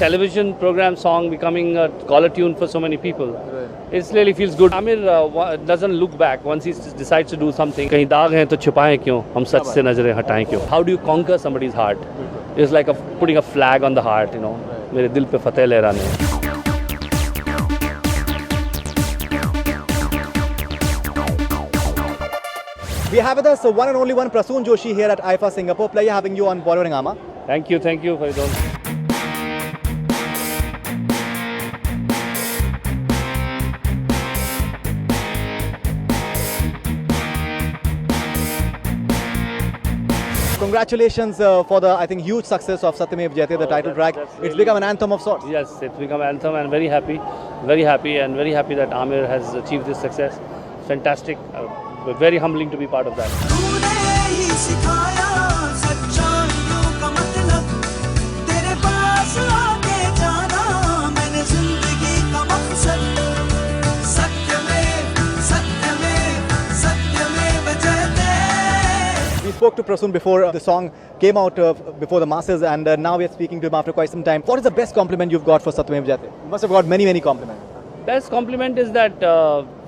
television program song becoming a caller tune for so many people. It really feels good. Amir doesn't look back once he decides to do something. कहीं दाग हैं तो छुपाएं क्यों? हम सच से नजरें हटाएं क्यों? How do you conquer somebody's heart? It's like putting a flag on the heart, you know. मेरे दिल पे फतेह लहराने. We have with us the one and only one Prasoon Joshi here at IFA Singapore. Pleasure having you on Bollywood Hungama. Thank you for your own. Congratulations for the, I think, huge success of Satyamev Jayate, the title track. It's become an anthem of sorts. Yes, it's become an anthem, and very happy that Amir has achieved this success. Fantastic, very humbling to be part of that. We spoke to Prasoon before the song came out before the masses, and now we are speaking to him after quite some time. What is the best compliment you've got for Satyamev Jayate? You must have got many compliments. Best compliment is that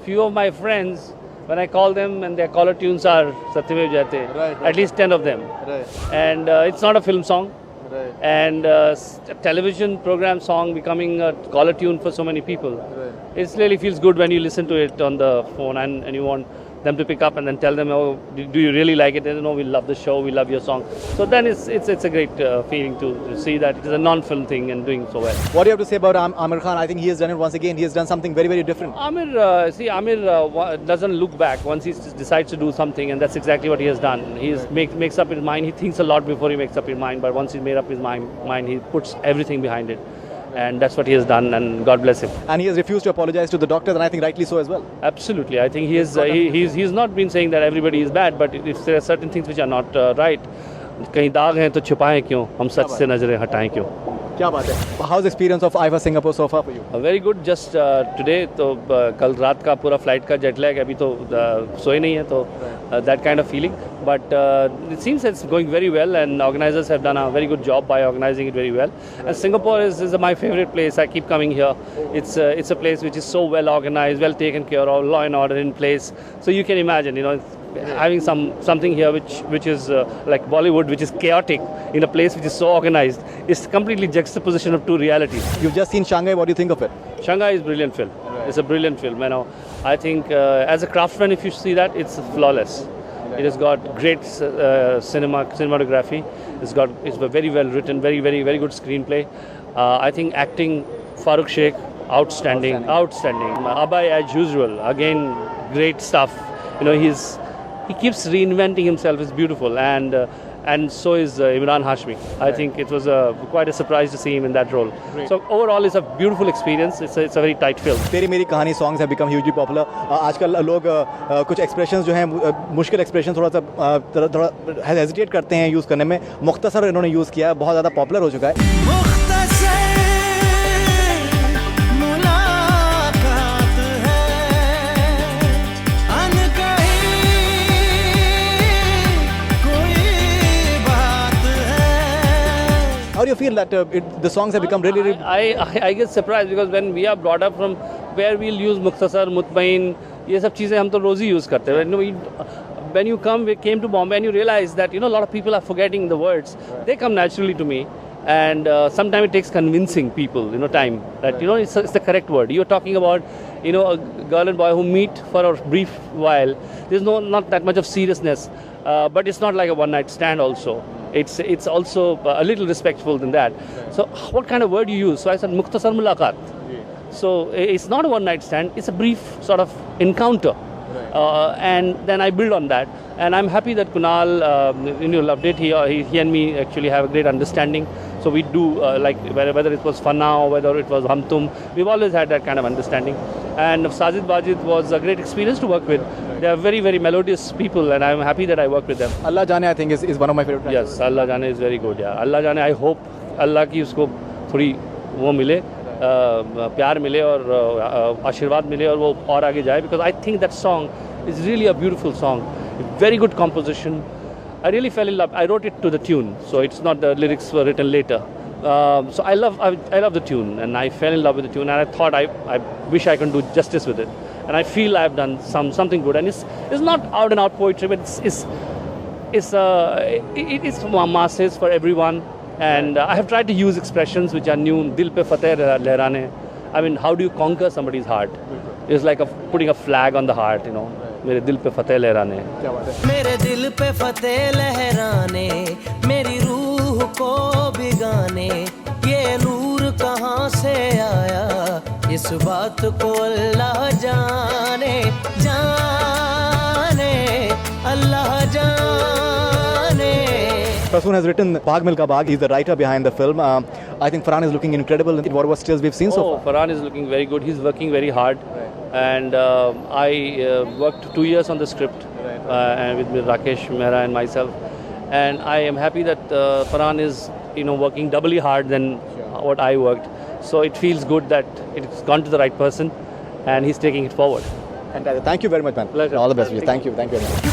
few of my friends, when I call them and their caller tunes are Satyamev Jayate, right. At least 10 of them. Right. And it's not a film song. Right. And a television program song becoming a caller tune for so many people. Right. It really feels good when you listen to it on the phone and you want them to pick up and then tell them, oh, do you really like it? They know we love the show, we love your song. So then it's a great feeling to see that it is a non-film thing and doing so well. What do you have to say about Amir Khan? I think he has done it once again. He has done something very different. Amir doesn't look back once he decides to do something, and that's exactly what he has done. He makes up his mind. He thinks a lot before he makes up his mind, but once he's made up his mind, he puts everything behind it. And that's what he has done, and God bless him. And he has refused to apologize to the doctors, and I think rightly so as well. Absolutely. I think he's not been saying that everybody is bad, but if there are certain things which are not right, कहीं दाग हैं तो छुपाएं क्यों? हम सच से नजरें हटाएं क्यों? क्या बात है? How's the experience of IFA Singapore so far for you? Very good. Just today, तो कल रात का पूरा flight का jet lag, अभी तो सोए नहीं है, तो that kind of feeling. But it seems it's going very well, and organizers have done a very good job by organizing it very well. And Singapore is my favorite place. I keep coming here. It's a place which is so well organized, well taken care of, law and order in place. So you can imagine, you know, having something here which is like Bollywood, which is chaotic, in a place which is so organized. It's completely juxtaposition of two realities. You've just seen Shanghai. What do you think of it? Shanghai is a brilliant film. Right. It's a brilliant film. You know, I think as a craftsman, if you see that, it's flawless. Right. It has got great cinematography. It's very well written, very good screenplay. I think acting, Farooq Sheikh, outstanding. Abhay, as usual, again, great stuff. You know, he keeps reinventing himself. It's beautiful, and so is Imran Hashmi. I think it was quite a surprise to see him in that role. Great. So overall, it's a beautiful experience. It's a very tight film. तेरी मेरी कहानी songs have become hugely popular. आजकल लोग कुछ expressions जो हैं मुश्किल expressions थोड़ा hesitate करते हैं use करने में. मुख्तसर इन्होंने use किया है, बहुत ज़्यादा popular हो चुका है. How do you feel that the songs have become really... I get surprised because when we are brought up from where we'll use Mukhtasar, Mutmain, ये सब चीज़ें हम तो रोज़ ही use करते हैं. When you came to Bombay and you realize that, you know, a lot of people are forgetting the words. Right. They come naturally to me. And sometimes it takes convincing people, you know, time that, you know, it's the correct word. You're talking about, you know, a girl and boy who meet for a brief while. There's not that much of seriousness, but it's not like a one-night stand also. It's also a little respectful than that. Right. So what kind of word you use? So I said Mukhtasar Mulaqat. Yeah. So it's not a one-night stand. It's a brief sort of encounter. Right. And then I build on that. And I'm happy that Kunal, loved it. He and me actually have a great understanding. So we do, like whether it was Fana or whether it was Hum Tum, we've always had that kind of understanding. And Sajid Wajid was a great experience to work with. They are very melodious people, and I'm happy that I work with them. Allah Jane, I think, is one of my favorite tracks. Yes, Allah Jane is very good. Yeah, Allah Jane, I hope Allah की उसको थोड़ी वो मिले, प्यार मिले और आशीर्वाद मिले और वो और आगे जाए, because I think that song is really a beautiful song. Very good composition. I really fell in love. I wrote it to the tune, so it's not the lyrics were written later. So I love the tune, and I fell in love with the tune, and I thought I wish I could do justice with it, and I feel I've done something good, and it's not out and out poetry, but it's masses for everyone, and I have tried to use expressions which are new. Dil pe fateh lehrane. I mean, how do you conquer somebody's heart? It's like putting a flag on the heart, you know. मेरे दिल पे फतेह लहराने. क्या बात है. मेरे दिल पे फतेह लहराने, मेरी रूह को भिगाने, ये नूर कहाँ से आया, इस बात को अल्लाह जाने, जाने, अल्लाह जाने. Prasoon has written Bhag Milka Bhag. He's the writer behind the film. I think Farhan is looking incredible in whatever stills we've seen so far. Farhan is looking very good. He's working very hard. And I worked 2 years on the script and with Rakesh Mehra and myself. And I am happy that Farhan is, working doubly hard than what I worked. So it feels good that it's gone to the right person and he's taking it forward. And thank you very much, man. Pleasure. All the best. Thank you. Thank you very much.